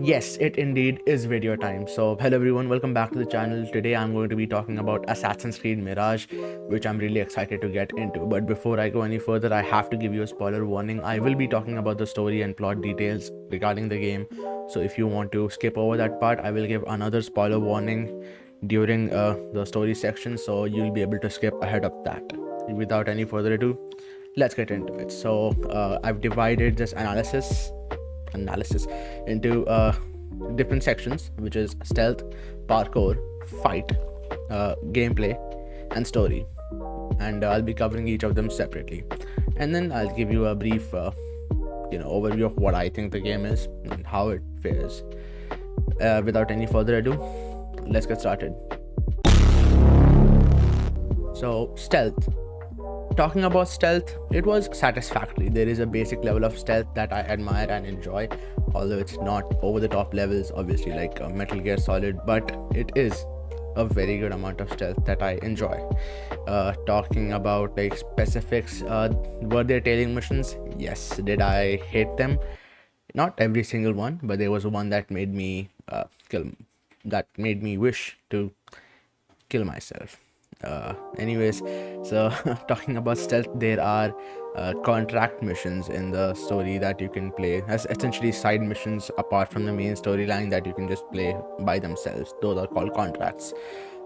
Yes, it indeed is video time. So, hello everyone, welcome back to the channel. Today I'm going to be talking about Assassin's Creed Mirage, which I'm really excited to get into. But before I go any further, I have to give you a spoiler warning. I will be talking about the story and plot details regarding the game. So, if you want to skip over that part, I will give another spoiler warning during the story section, so you'll be able to skip ahead of that. Without any further ado, let's get into it. So, I've divided this analysis into different sections, which is stealth, parkour, fight, gameplay, and story. And I'll be covering each of them separately. And then I'll give you a brief, overview of what I think the game is and how it fares. Without any further ado, let's get started. So, stealth. Talking about stealth, it was satisfactory. There is a basic level of stealth that I admire and enjoy, although it's not over the top levels, obviously, like Metal Gear Solid, but it is a very good amount of stealth that I enjoy. Talking about like specifics, were there tailing missions? Yes. Did I hate them? Not every single one, but there was one that made me wish to kill myself. Anyways, so talking about stealth, there are contract missions in the story that you can play as essentially side missions apart from the main storyline that you can just play by themselves. Those are called contracts.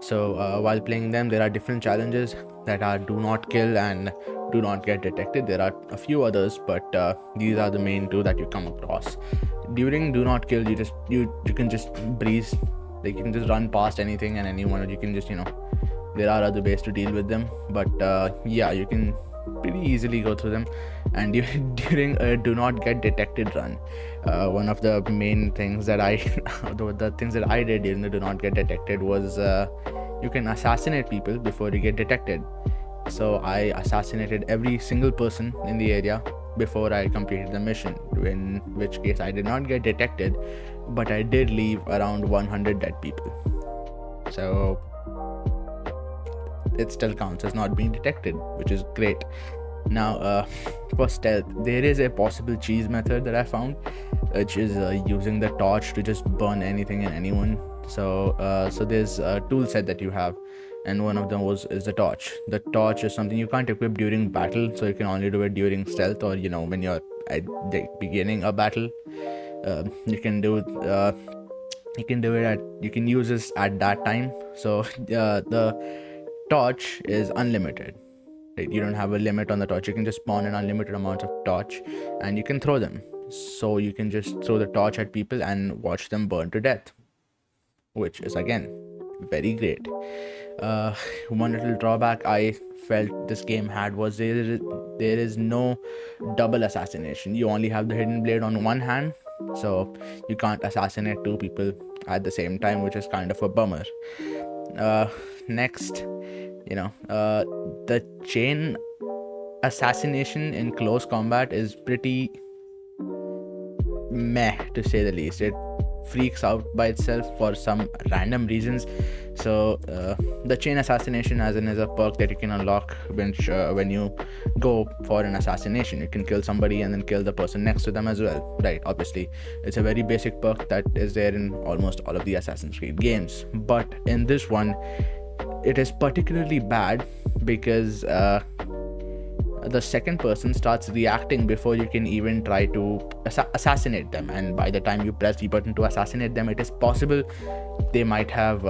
So while playing them, there are different challenges that are do not kill and do not get detected. There are a few others, but these are the main two that you come across. During do not kill, you can just breeze, like you can just run past anything and anyone, or you can just there are other ways to deal with them, but yeah, you can pretty easily go through them. And during a do not get detected run, one of the main things that the things that I did during the do not get detected was you can assassinate people before you get detected. So I assassinated every single person in the area before I completed the mission, in which case I did not get detected, but I did leave around 100 dead people. So it still counts as not being detected, which is great. Now, for stealth, there is a possible cheese method that I found, which is using the torch to just burn anything and anyone. So there's a tool set that you have, and one of them is the torch. The torch is something you can't equip during battle, so you can only do it during stealth, or when you're at the beginning of battle. You can use this at that time. So the torch is unlimited, right? You don't have a limit on the torch. You can just spawn an unlimited amount of torch and you can throw them. So you can just throw the torch at people and watch them burn to death, which is again very great. One little drawback I felt this game had was there is no double assassination. You only have the hidden blade on one hand, so you can't assassinate two people at the same time, which is kind of a bummer. Next, the chain assassination in close combat is pretty meh, to say the least. It freaks out by itself for some random reasons. So the chain assassination as in is a perk that you can unlock when you go for an assassination. You can kill somebody and then kill the person next to them as well, right? Obviously, it's a very basic perk that is there in almost all of the Assassin's Creed games, but in this one it is particularly bad because the second person starts reacting before you can even try to assassinate them, and by the time you press the button to assassinate them, it is possible they might have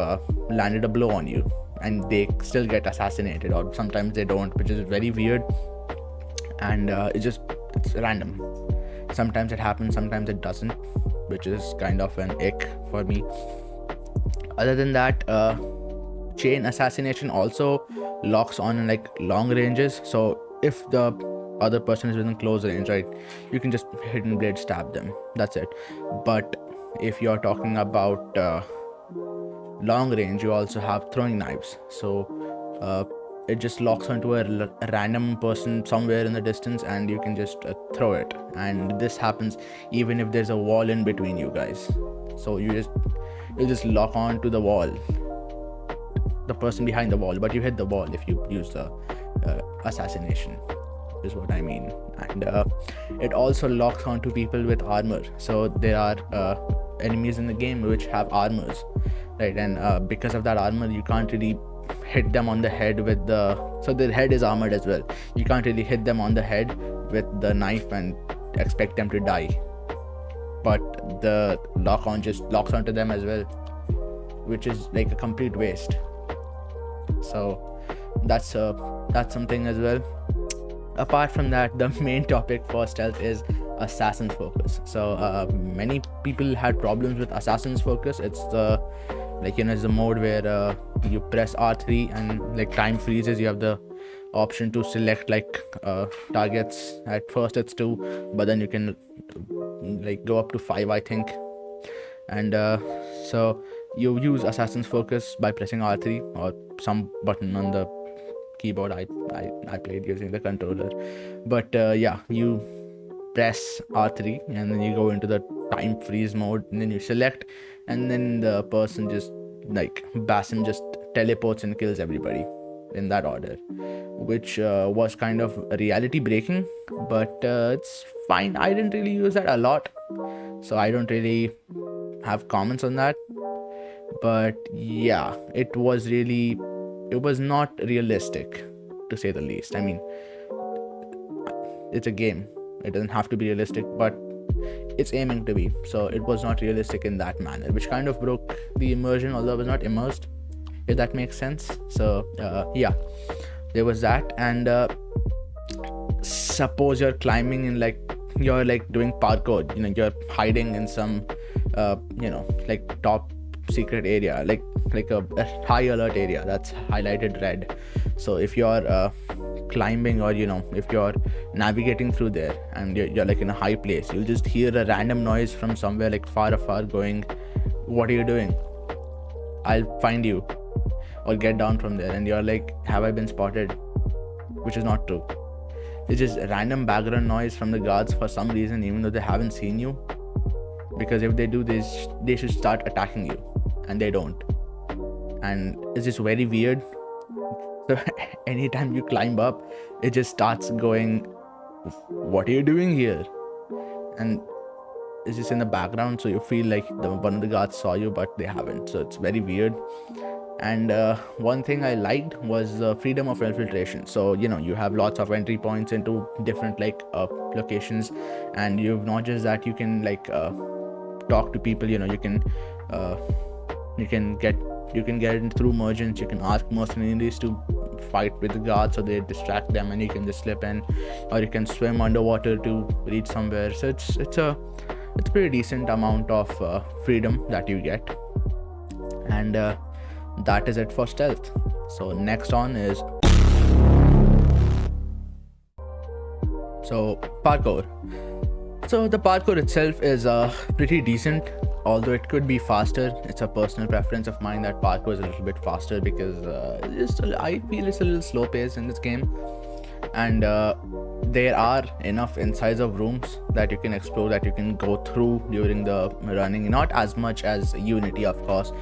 landed a blow on you and they still get assassinated, or sometimes they don't, which is very weird. And it's random. Sometimes it happens, sometimes it doesn't, which is kind of an ick for me. Other than that, chain assassination also locks on in like long ranges. So if the other person is within close range, right, you can just hidden blade stab them. That's it. But if you're talking about long range, you also have throwing knives. So it just locks onto a random person somewhere in the distance, and you can just throw it. And this happens even if there's a wall in between you guys. So you just lock on to the wall, the person behind the wall, but you hit the wall if you use the assassination, is what I mean. And it also locks onto people with armor. So there are enemies in the game which have armors, right? And because of that armor, you can't really hit them on the head with the, so their head is armored as well. You can't really hit them on the head with the knife and expect them to die, but the lock-on just locks onto them as well, which is like a complete waste. So that's something as well. Apart from that, the main topic for stealth is assassin's focus. So many people had problems with assassin's focus. It's the, like, you know, it's the mode where you press R3 and like time freezes. You have the option to select like targets. At first it's 2, but then you can like go up to 5, I think. And so you use assassin's focus by pressing R3 or some button on the keyboard. I played using the controller, but yeah, you press R3 and then you go into the time freeze mode, and then you select, and then the person just like Basim just teleports and kills everybody in that order, which was kind of reality breaking, but it's fine. I didn't really use that a lot, so I don't really have comments on that. But yeah, it was not realistic, to say the least. I mean, it's a game, it doesn't have to be realistic, but it's aiming to be, so it was not realistic in that manner, which kind of broke the immersion, although I was not immersed, if that makes sense. So yeah, there was that. And suppose you're climbing in, like, you're like doing parkour, you know, you're hiding in some you know, like top secret area, like a high alert area that's highlighted red. So if you're climbing, or you know, if you're navigating through there and you're like in a high place, you'll just hear a random noise from somewhere like far going, what are you doing? I'll find you, or get down from there. And you're like, have I been spotted? Which is not true. It's just random background noise from the guards for some reason, even though they haven't seen you, because if they do this, they should start attacking you, and they don't. And it's just very weird. So anytime you climb up, it just starts going, what are you doing here? And it's just in the background, so you feel like one of the guards saw you, but they haven't. So it's very weird. And one thing I liked was freedom of infiltration. So, you know, you have lots of entry points into different like locations, and you've not just that, you can like talk to people. You know, you can get in through merchants. You can ask mercenaries to fight with the guards, so they distract them, and you can just slip in, or you can swim underwater to reach somewhere. So it's a pretty decent amount of freedom that you get. And that is it for stealth. So next on is parkour. So the parkour itself is pretty decent, although it could be faster. It's a personal preference of mine that parkour is a little bit faster, because I feel it's a little slow paced in this game. And there are enough insides of rooms that you can explore, that you can go through during the running. Not as much as Unity, of course,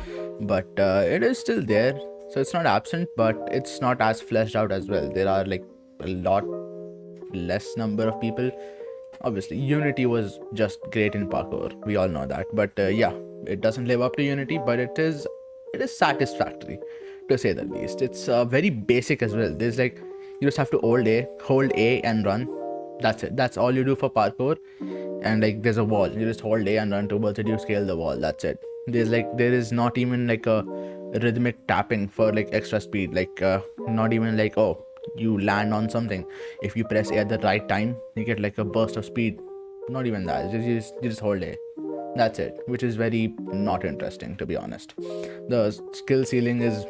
but it is still there. So it's not absent, but it's not as fleshed out as well. There are like a lot less number of people. Obviously, Unity was just great in parkour, we all know that. But yeah, it doesn't live up to Unity, but it is satisfactory, to say the least. It's very basic as well. There's like, you just have to hold A and run. That's it. That's all you do for parkour. And like, there's a wall, you just hold A and run towards it, you scale the wall. That's it. There is not even like a rhythmic tapping for like extra speed. Like not even like, oh, you land on something, if you press A at the right time, you get like a burst of speed. Not even that. You just hold A. That's it. Which is very not interesting, to be honest. The skill ceiling is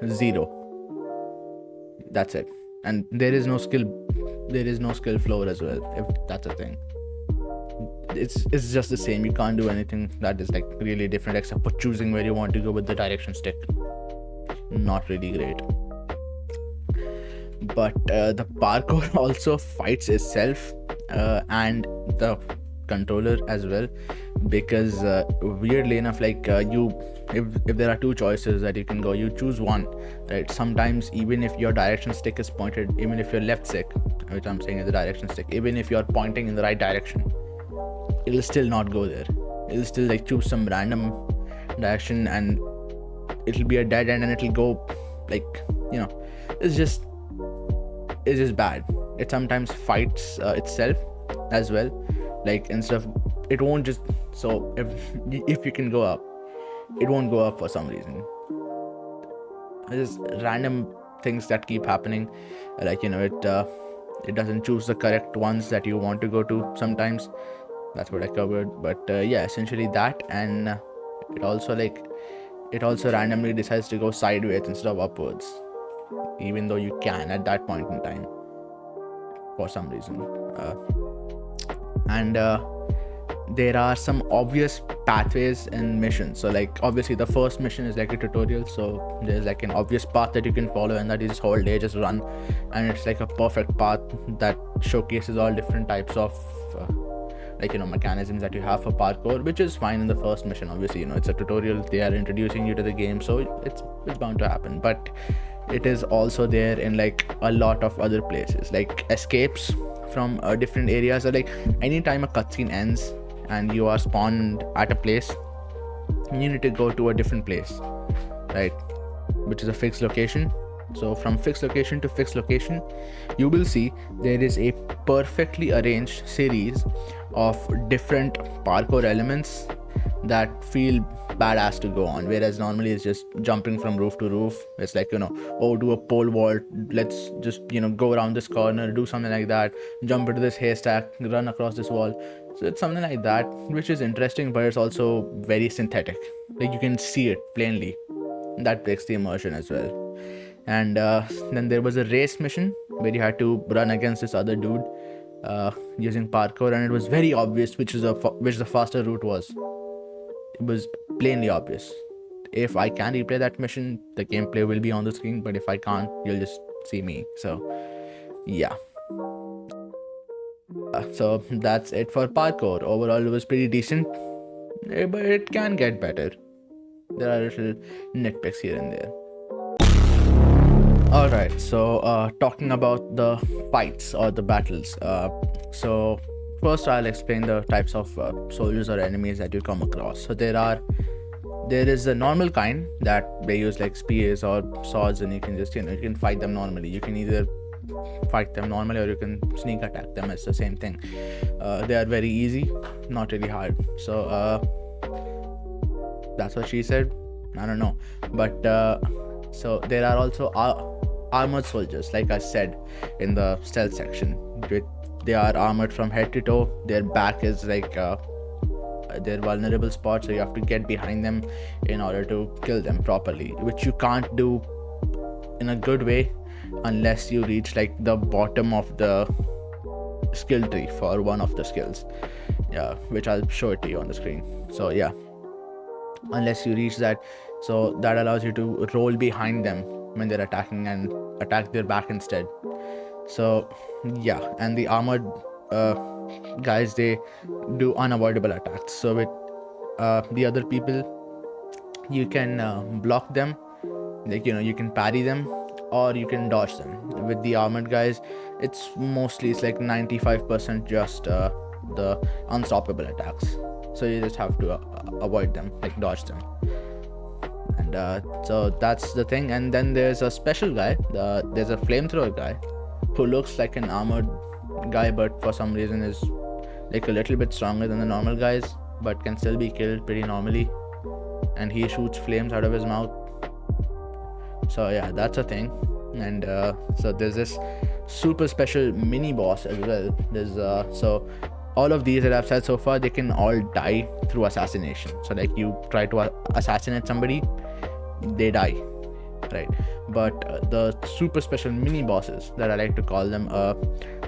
0. That's it. And there is no skill floor as well, if that's a thing. It's just the same. You can't do anything that is like really different, except for choosing where you want to go with the direction stick. Not really great. But the parkour also fights itself and the controller as well, because weirdly enough, like if there are 2 choices that you can go, you choose one, right? Sometimes even if your direction stick is pointed, even if your left stick, which I'm saying is the direction stick, even if you're pointing in the right direction, it'll still not go there. it'll still like choose some random direction, and it'll be a dead end, and it'll go like, you know, it's just bad. It sometimes fights itself as well. Like, instead of, it won't just, so if you can go up, it won't go up for some reason. There's random things that keep happening, like, you know, it doesn't choose the correct ones that you want to go to sometimes. That's what I covered. But yeah, essentially that. And it also randomly decides to go sideways instead of upwards, even though you can at that point in time for some reason. And there are some obvious pathways and missions. So like, obviously the first mission is like a tutorial, so there's like an obvious path that you can follow, and that is whole day just run, and it's like a perfect path that showcases all different types of like, you know, mechanisms that you have for parkour, which is fine in the first mission. Obviously, you know, it's a tutorial, they are introducing you to the game, so it's bound to happen. But it is also there in like a lot of other places, like escapes from different areas. So like, anytime a cutscene ends and you are spawned at a place, you need to go to a different place, right, which is a fixed location. So from fixed location to fixed location, you will see there is a perfectly arranged series of different parkour elements that feel badass to go on, whereas normally it's just jumping from roof to roof. It's like, you know, oh, do a pole vault, let's just, you know, go around this corner, do something like that, jump into this haystack, run across this wall. So it's something like that, which is interesting, but it's also very synthetic. Like, you can see it plainly. That breaks the immersion as well. And then there was a race mission where you had to run against this other dude using parkour, and it was very obvious which the faster route was. It was plainly obvious. If I can replay that mission, the gameplay will be on the screen, but if I can't, you'll just see me. So yeah. So that's it for parkour. Overall, it was pretty decent, but it can get better. There are little nitpicks here and there. Alright, so talking about the fights or the battles. So first I'll explain the types of soldiers or enemies that you come across. So there is a normal kind that they use like spears or swords, and you can just, you know, you can fight them normally. You can either fight them normally, or you can sneak attack them. It's the same thing. They are very easy, not really hard. So that's what she said. I don't know, but so there are also armored soldiers, like I said in the stealth section. They are armored from head to toe. Their back is like their vulnerable spot, so you have to get behind them in order to kill them properly, which you can't do in a good way unless you reach like the bottom of the skill tree for one of the skills, which I'll show it to you on the screen. So yeah, unless you reach that, so that allows you to roll behind them when they're attacking and attack their back instead. So yeah, and the armored guys, they do unavoidable attacks. So with the other people, you can block them, like, you know, you can parry them, or you can dodge them. With the armored guys, it's like 95% just the unstoppable attacks, so you just have to avoid them, like dodge them. And so that's the thing. And then there's a special guy, there's a flamethrower guy who looks like an armored guy, but for some reason is like a little bit stronger than the normal guys, but can still be killed pretty normally, and he shoots flames out of his mouth. So yeah, that's a thing. And so there's this super special mini boss as well. There's so all of these that I've said so far, they can all die through assassination. So like, you try to assassinate somebody, they die, right? But the super special mini bosses, that I like to call them,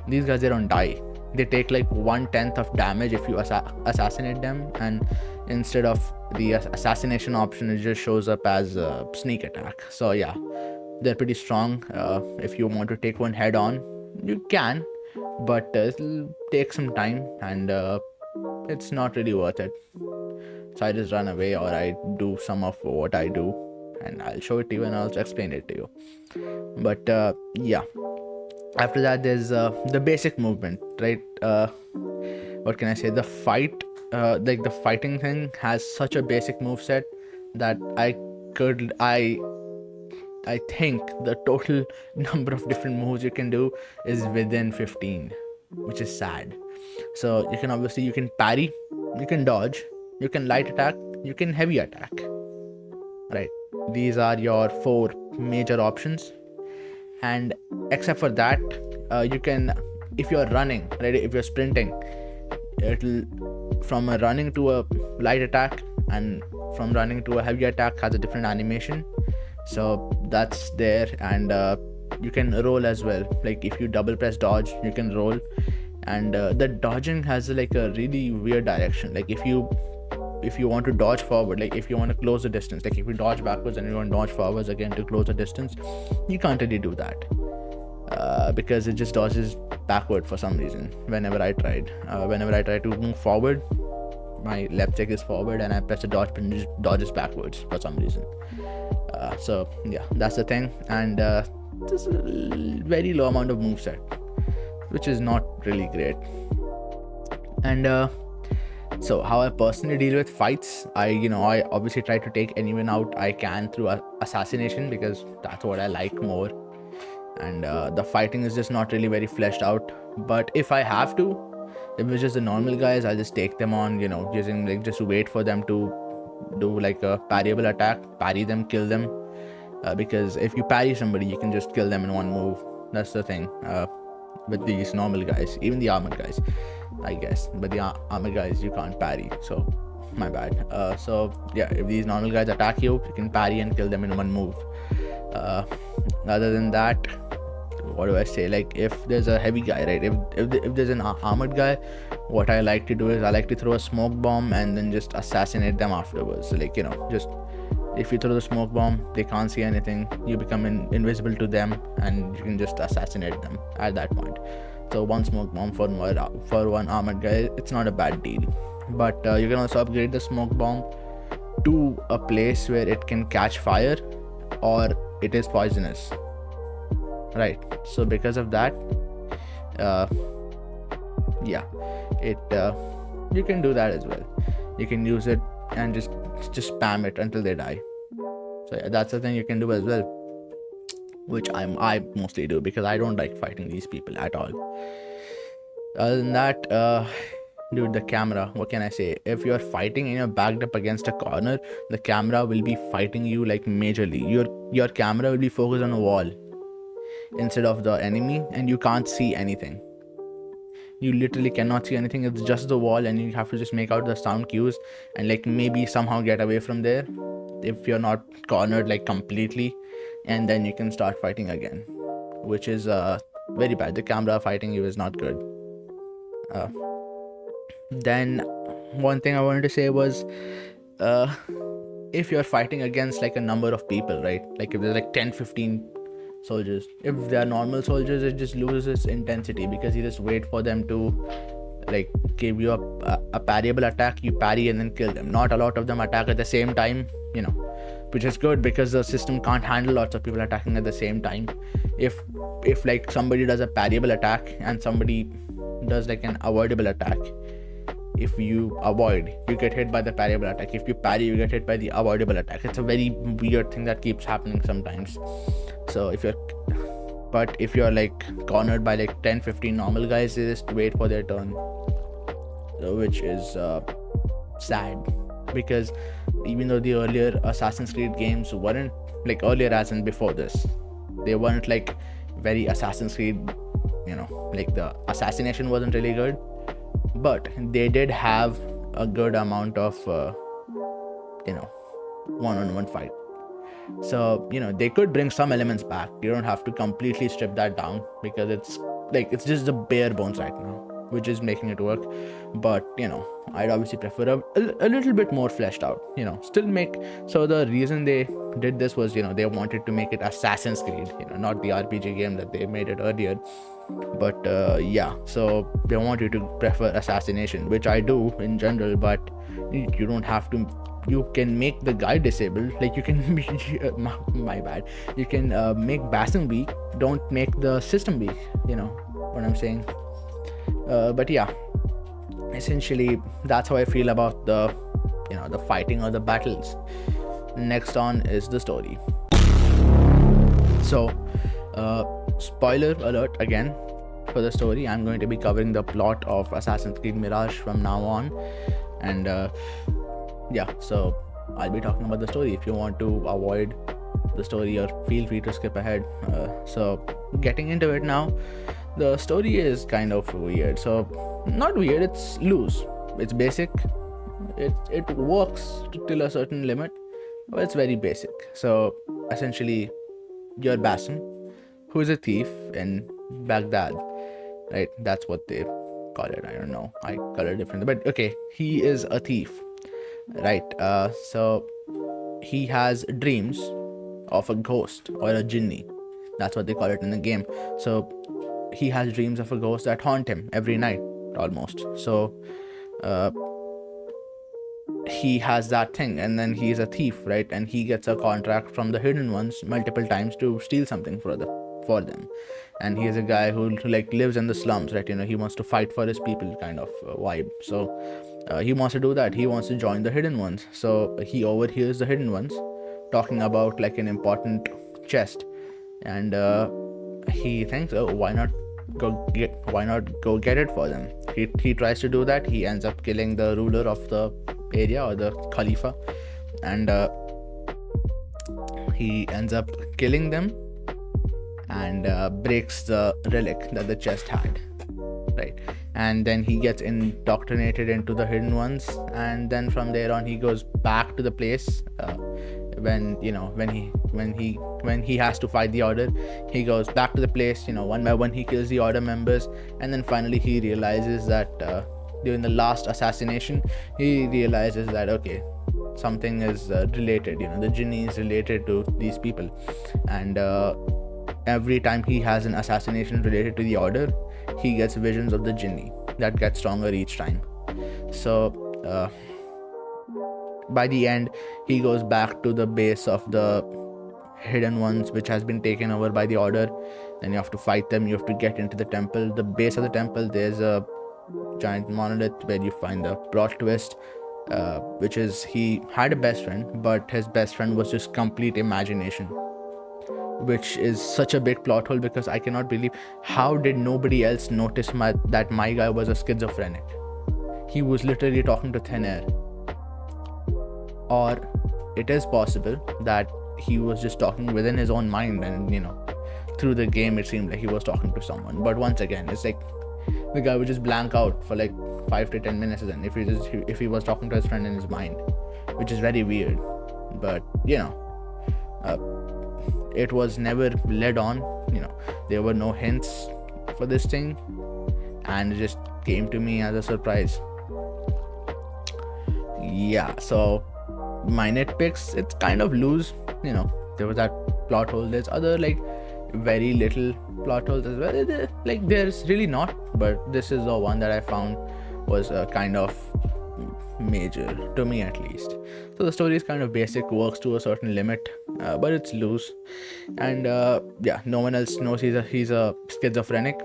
these guys, they don't die. They take like 1/10 of damage if you assassinate them, and instead of the assassination option, it just shows up as a sneak attack. So yeah, they're pretty strong. If you want to take one head on, you can, but it'll take some time, and it's not really worth it. So I just run away, or I do some of what I do, and I'll show it to you and I'll explain it to you. But yeah, after that, there's the basic movement, right? What can I say? The fight like the fighting thing has such a basic move set that I think the total number of different moves you can do is within 15, which is sad. So you can parry, you can dodge, you can light attack, you can heavy attack. Right. These are your 4 major options. And except for that, you can, if you're running, right, if you're sprinting, it'll, from a running to a light attack and from running to a heavy attack has a different animation. So that's there. And you can roll as well. Like if you double press dodge, you can roll. And the dodging has like a really weird direction. Like if you want to dodge forward, like if you want to close the distance, like if you dodge backwards and you want to dodge forwards again to close the distance, you can't really do that because it just dodges backward for some reason. Whenever I try to move forward, my left stick is forward and I press the dodge button, it just dodges backwards for some reason. So yeah, that's the thing. And there's a very low amount of moveset, which is not really great. And so how I personally deal with fights, I obviously try to take anyone out I can through assassination, because that's what I like more. And the fighting is just not really very fleshed out. But if I have to, if it's just the normal guys, I'll just take them on, using like, just wait for them to do like a parryable attack, parry them, kill them. Because if you parry somebody, you can just kill them in one move. That's the thing with these normal guys, even the armored guys, I guess. But the armored guys, you can't parry, so my bad. So yeah, if these normal guys attack you, you can parry and kill them in one move. Other than that, what do I say? Like if there's a heavy guy, right? If there's an armored guy, what I like to do is I like to throw a smoke bomb and then just assassinate them afterwards. So like just if you throw the smoke bomb, they can't see anything. You become invisible to them, and you can just assassinate them at that point. So one smoke bomb for one armored guy, it's not a bad deal. But you can also upgrade the smoke bomb to a place where it can catch fire or it is poisonous. Right. So because of that, yeah, you can do that as well. You can use it and just spam it until they die. So yeah, that's the thing you can do as well, which I mostly do because I don't like fighting these people at all. Other than that, dude, the camera, what can I say? If you're fighting and you're backed up against a corner, the camera will be fighting you like majorly. Your camera will be focused on a wall instead of the enemy, and you can't see anything. You literally cannot see anything. It's just the wall, and you have to just make out the sound cues and like maybe somehow get away from there if you're not cornered like completely, and then you can start fighting again, which is very bad. The camera fighting you is not good. Then one thing I wanted to say was if you're fighting against like a number of people, right? Like if there's like 10-15 soldiers, if they're normal soldiers, it just loses its intensity because you just wait for them to like give you a parryable attack, you parry and then kill them. Not a lot of them attack at the same time, which is good because the system can't handle lots of people attacking at the same time. If like somebody does a parryable attack and somebody does like an avoidable attack, if you avoid, you get hit by the parryable attack. If you parry, you get hit by the avoidable attack. It's a very weird thing that keeps happening sometimes. So if you're like cornered by like 10-15 normal guys, they just wait for their turn, which is sad, because even though the earlier Assassin's Creed games weren't like earlier as in before this, they weren't like very Assassin's Creed, like the assassination wasn't really good, but they did have a good amount of one-on-one fight. So they could bring some elements back. You don't have to completely strip that down because it's just the bare bones right now, which is making it work. But I'd obviously prefer a little bit more fleshed out. Still make. So the reason they did this was they wanted to make it Assassin's Creed, not the RPG game that they made it earlier. But yeah, so they want you to prefer assassination, which I do in general, but you don't have to. You can make the guy disabled, like you can my bad, you can make Basim weak, don't make the system weak, what I'm saying. But yeah, essentially that's how I feel about the fighting or the battles. Next on is the story. So spoiler alert again for the story. I'm going to be covering the plot of Assassin's Creed Mirage from now on, and so I'll be talking about the story. If you want to avoid the story, or feel free to skip ahead. So getting into it now. The story is kind of weird. So not weird, it's loose, it's basic, it works till a certain limit, but it's very basic. So essentially, you're Basim, who is a thief in Baghdad, right? That's what they call it. I don't know, I call it differently, but okay, he is a thief, right? So he has dreams of a ghost or a jinni. That's what they call it in the game. So he has dreams of a ghost that haunt him every night almost. So he has that thing, and then he is a thief, right? And he gets a contract from the Hidden Ones multiple times to steal something for them. And he is a guy who like lives in the slums, right? He wants to fight for his people, kind of vibe. So he wants to do that. He wants to join the Hidden Ones. So he overhears the Hidden Ones talking about like an important chest, and he thinks, oh, why not go get it for them. He tries to do that. He ends up killing the ruler of the area, or the Khalifa, and he ends up killing them, and breaks the relic that the chest had, right? And then he gets indoctrinated into the Hidden Ones, and then from there on he goes back to the place when he has to fight the Order. He goes back to the place, one by one he kills the Order members, and then finally he realizes that during the last assassination, he realizes that okay, something is related, the jinni is related to these people, and every time he has an assassination related to the Order, he gets visions of the jinni that get stronger each time. So by the end, he goes back to the base of the Hidden Ones, which has been taken over by the Order. Then you have to fight them. You have to get into the temple. The base of the temple, there's a giant monolith where you find the plot twist, which is he had a best friend, but his best friend was just complete imagination, which is such a big plot hole, because I cannot believe how did nobody else notice that my guy was a schizophrenic. He was literally talking to thin air. Or it is possible that he was just talking within his own mind, and through the game it seemed like he was talking to someone. But once again, it's like the guy would just blank out for like 5 to 10 minutes, and if he was talking to his friend in his mind, which is very weird. But it was never led on. There were no hints for this thing, and it just came to me as a surprise. Yeah, so my nitpicks, it's kind of loose. There was that plot hole. There's other like very little plot holes as well. Like there's really not, but this is the one that I found was kind of major to me, at least. So the story is kind of basic, works to a certain limit, but it's loose, and no one else knows he's a schizophrenic.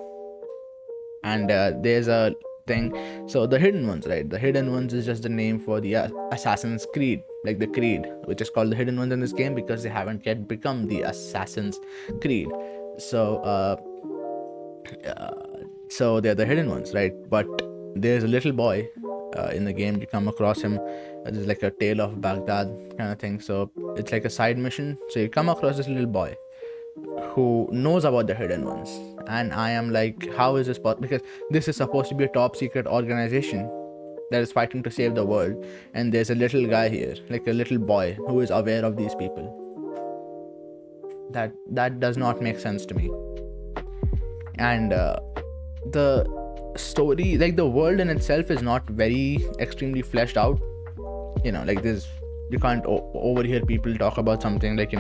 And there's a thing. So the Hidden Ones, right? The Hidden Ones is just the name for the Assassin's Creed, like the Creed, which is called the Hidden Ones in this game because they haven't yet become the Assassin's Creed. So so they're the Hidden Ones, right? But there's a little boy in the game. You come across him. There's like a Tale of Baghdad kind of thing. So it's like a side mission. So you come across this little boy who knows about the Hidden Ones, and I am like, how is this possible? Because this is supposed to be a top secret organization that is fighting to save the world, and there's a little guy here, like a little boy, who is aware of these people. That does not make sense to me. And the story, like the world in itself, is not very extremely fleshed out. Like this, you can't overhear people talk about something like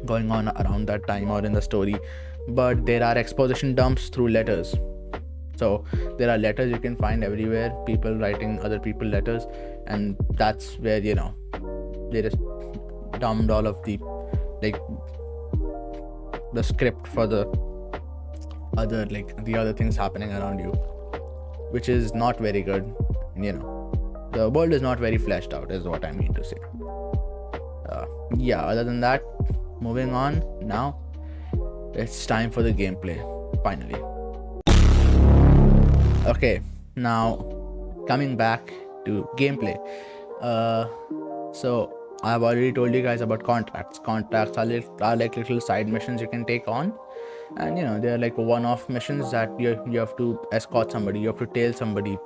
going on around that time or in the story, but there are exposition dumps through letters. So there are letters you can find everywhere, people writing other people letters, and that's where they just dumped all of the script for the other things happening around you. which is not very good. The world is not very fleshed out, is what I mean to say. Other than that, moving on now, it's time for the gameplay, finally. Okay, now coming back to gameplay. So I've already told you guys about contracts. Contracts are like little side missions you can take on, and they're like one-off missions that you have to escort somebody, you have to tail somebody,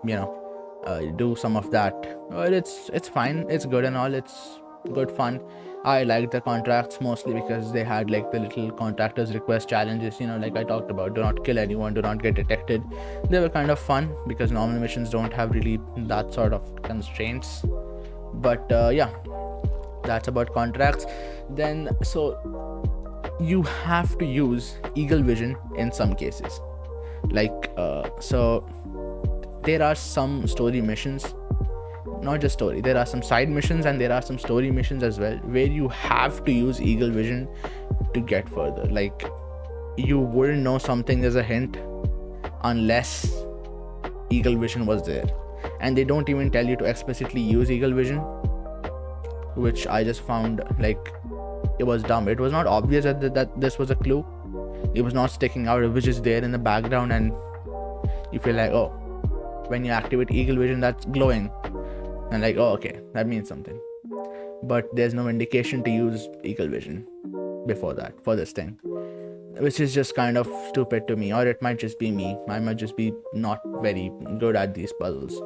do some of that. Well, it's fine, it's good and all, it's good fun. I like the contracts mostly because they had like the little contractors request challenges, like I talked about, do not kill anyone, do not get detected. They were kind of fun because normal missions don't have really that sort of constraints. But that's about contracts. Then so you have to use eagle vision in some cases, like so there are some story missions, not just story, there are some side missions and there are some story missions as well, where you have to use eagle vision to get further. Like, you wouldn't know something is a hint unless eagle vision was there, and they don't even tell you to explicitly use eagle vision, which I just found like it was dumb. It was not obvious that this was a clue. It was not sticking out, it was just there in the background, and you feel like, oh, when you activate eagle vision, that's glowing, and like, oh, okay, that means something. But there's no indication to use eagle vision before that for this thing, which is just kind of stupid to me. Or it might just be me, I might just be not very good at these puzzles.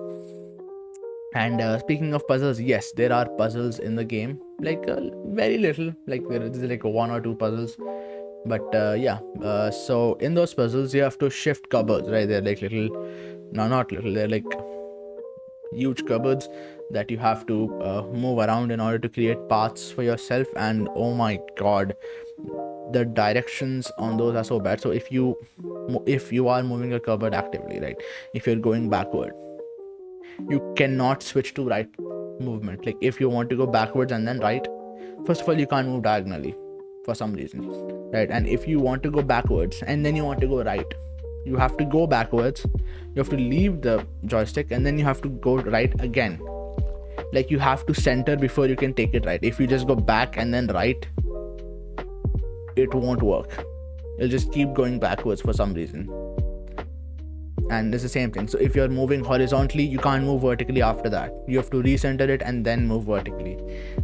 And speaking of puzzles, yes, there are puzzles in the game, like very little, like there's like one or two puzzles. But so in those puzzles you have to shift cupboards, right? They're like little, no, not little, they're like huge cupboards that you have to move around in order to create paths for yourself. And oh my god, the directions on those are so bad. So if you are moving a cupboard actively, right, if you're going backward, you cannot switch to right movement. Like, if you want to go backwards and then right, first of all, you can't move diagonally for some reason, right? And if you want to go backwards and then you want to go right, you have to go backwards, you have to leave the joystick, and then you have to go right again. Like, you have to center before you can take it right. If you just go back and then right, it won't work. It'll just keep going backwards for some reason. And it's the same thing. So if you're moving horizontally, you can't move vertically after that. You have to recenter it and then move vertically,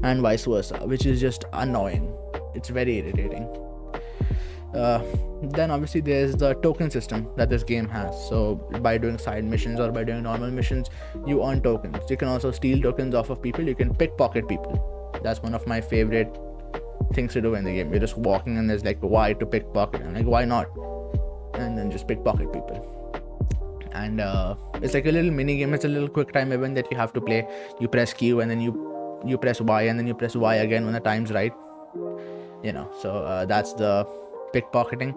and vice versa, which is just annoying. It's very irritating. Then obviously there's the token system that this game has. So by doing side missions or by doing normal missions, you earn tokens. You can also steal tokens off of people. You can pickpocket people. That's one of my favorite things to do in the game. You're just walking and there's like, why to pickpocket? I'm like, why not? And then just pickpocket people. And it's like a little mini game. It's a little quick time event that you have to play. You press Q and then you press Y and then you press Y again when the time's right. So that's the pickpocketing.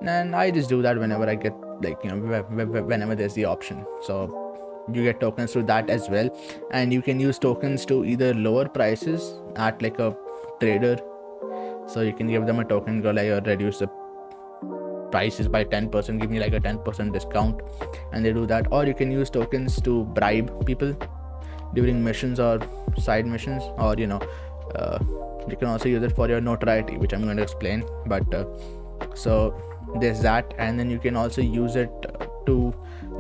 And I just do that whenever I get, like, whenever there's the option. So you get tokens through that as well. And you can use tokens to either lower prices at like a trader. So you can give them a token, go like, reduce the prices by 10%, give me like a 10% discount, and they do that. Or you can use tokens to bribe people during missions or side missions, or you can also use it for your notoriety, which I'm going to explain. But so there's that. And then you can also use it to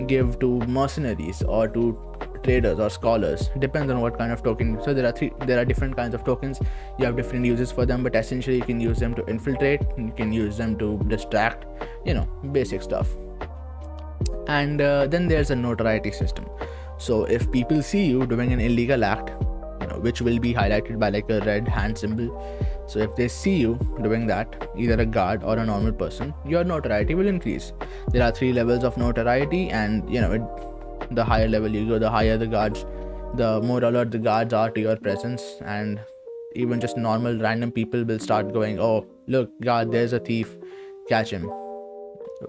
give to mercenaries or to traders or scholars, depends on what kind of token. So there are different kinds of tokens. You have different uses for them, but essentially you can use them to infiltrate, you can use them to distract, basic stuff. And then there's a notoriety system. So if people see you doing an illegal act, which will be highlighted by like a red hand symbol, so if they see you doing that, either a guard or a normal person, your notoriety will increase. There are 3 levels of notoriety, and the higher level you go, the higher the guards, the more alert the guards are to your presence. And even just normal random people will start going, oh look, guard, there's a thief, catch him,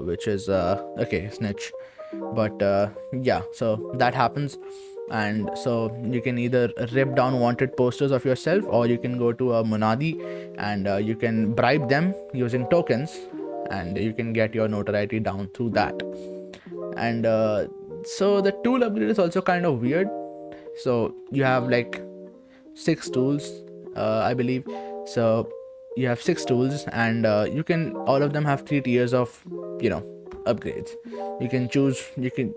which is okay, snitch. But so that happens. And so you can either rip down wanted posters of yourself, or you can go to a munadi and you can bribe them using tokens, and you can get your notoriety down through that. And So the tool upgrade is also kind of weird. So you have like 6 tools, I believe. So you have 6 tools, and you can, all of them have 3 tiers of, upgrades. You can choose,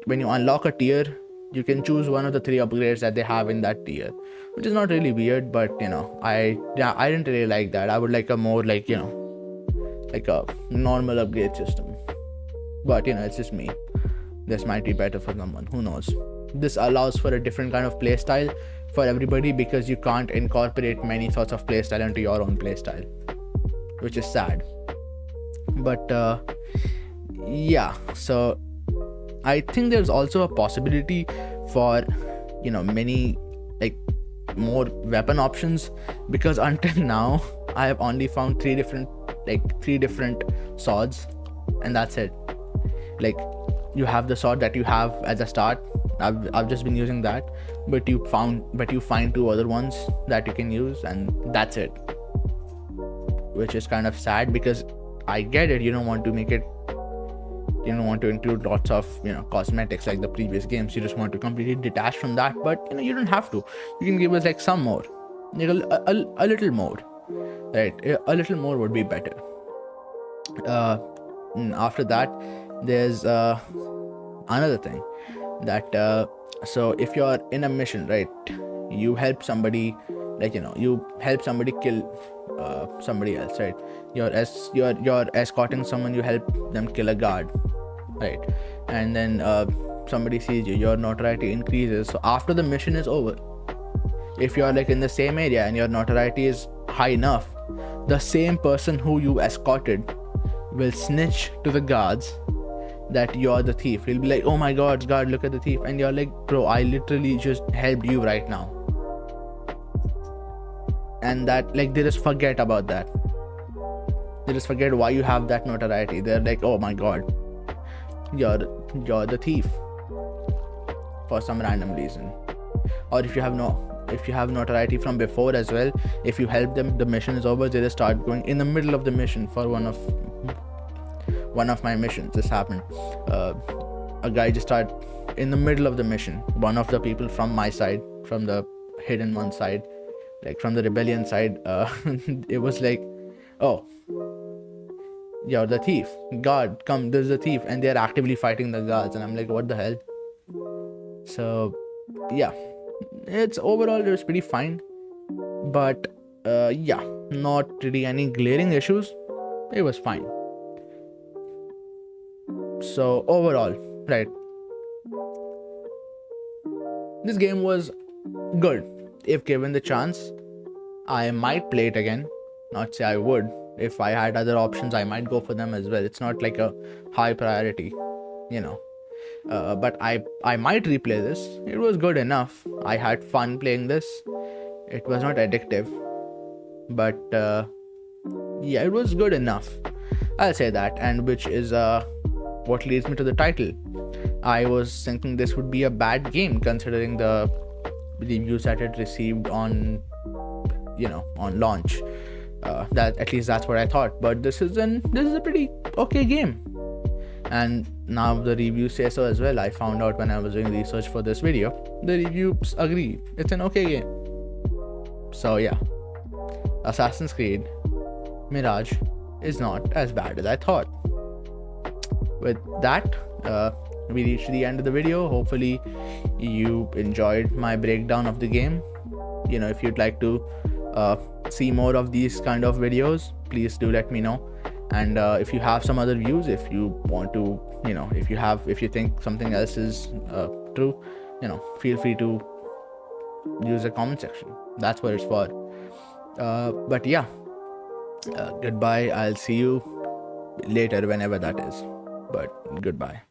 when you unlock a tier, you can choose one of the 3 upgrades that they have in that tier, which is not really weird, but I didn't really like that. I would like a more like like a normal upgrade system, but it's just me. This might be better for someone, who knows. This allows for a different kind of playstyle for everybody, because you can't incorporate many sorts of playstyle into your own playstyle, which is sad. But yeah, so I think there's also a possibility for many like more weapon options, because until now I have only found three different swords, and that's it. Like, you have the sword that you have at the start. I've just been using that, but you find 2 other ones that you can use, and that's it, which is kind of sad, because I get it, you don't want to include lots of cosmetics like the previous games. You just want to completely detach from that, but you don't have to. You can give us like some more, like a little more, right? A little more would be better. After that, there's another thing that so if you're in a mission, right, you help somebody, you help somebody kill somebody else, right? You're escorting someone, you help them kill a guard, right? And then somebody sees you, your notoriety increases. So after the mission is over, if you're like in the same area and your notoriety is high enough, the same person who you escorted will snitch to the guards that you're the thief. He'll be like, oh my god, guard, look at the thief. And you're like, bro, I literally just helped you right now. And that, like, they just forget about that. They just forget why you have that notoriety. They're like, oh my god, you're the thief, for some random reason. Or if you have notoriety from before as well, if you help them, the mission is over, they just start going in the middle of the mission. For one of my missions, this happened. A guy just started in the middle of the mission. One of the people from my side, from the hidden one side, like from the rebellion side, it was like, oh, you're the thief, guard, come, there's the thief. And they're actively fighting the guards, and I'm like, what the hell? So yeah, it's overall, it was pretty fine, but yeah, not really any glaring issues. It was fine. So overall, right, this game was good. If given the chance, I might play it again. Not say I would. If I had other options, I might go for them as well. It's not like a high priority, but I might replay this. It was good enough. I had fun playing this. It was not addictive, but yeah, it was good enough, I'll say that. And which is what leads me to the title. I was thinking this would be a bad game, considering the reviews that it received on launch. That, at least that's what I thought. But this is a pretty okay game, and now the reviews say so as well. I found out when I was doing research for this video, the reviews agree it's an okay game. So yeah, Assassin's Creed Mirage is not as bad as I thought. With that, we reached the end of the video. Hopefully you enjoyed my breakdown of the game. If you'd like to see more of these kind of videos, please do let me know. And if you have some other views, if you want to, if you think something else is true, feel free to use the comment section. That's what it's for. But yeah, goodbye. I'll see you later, whenever that is. But goodbye.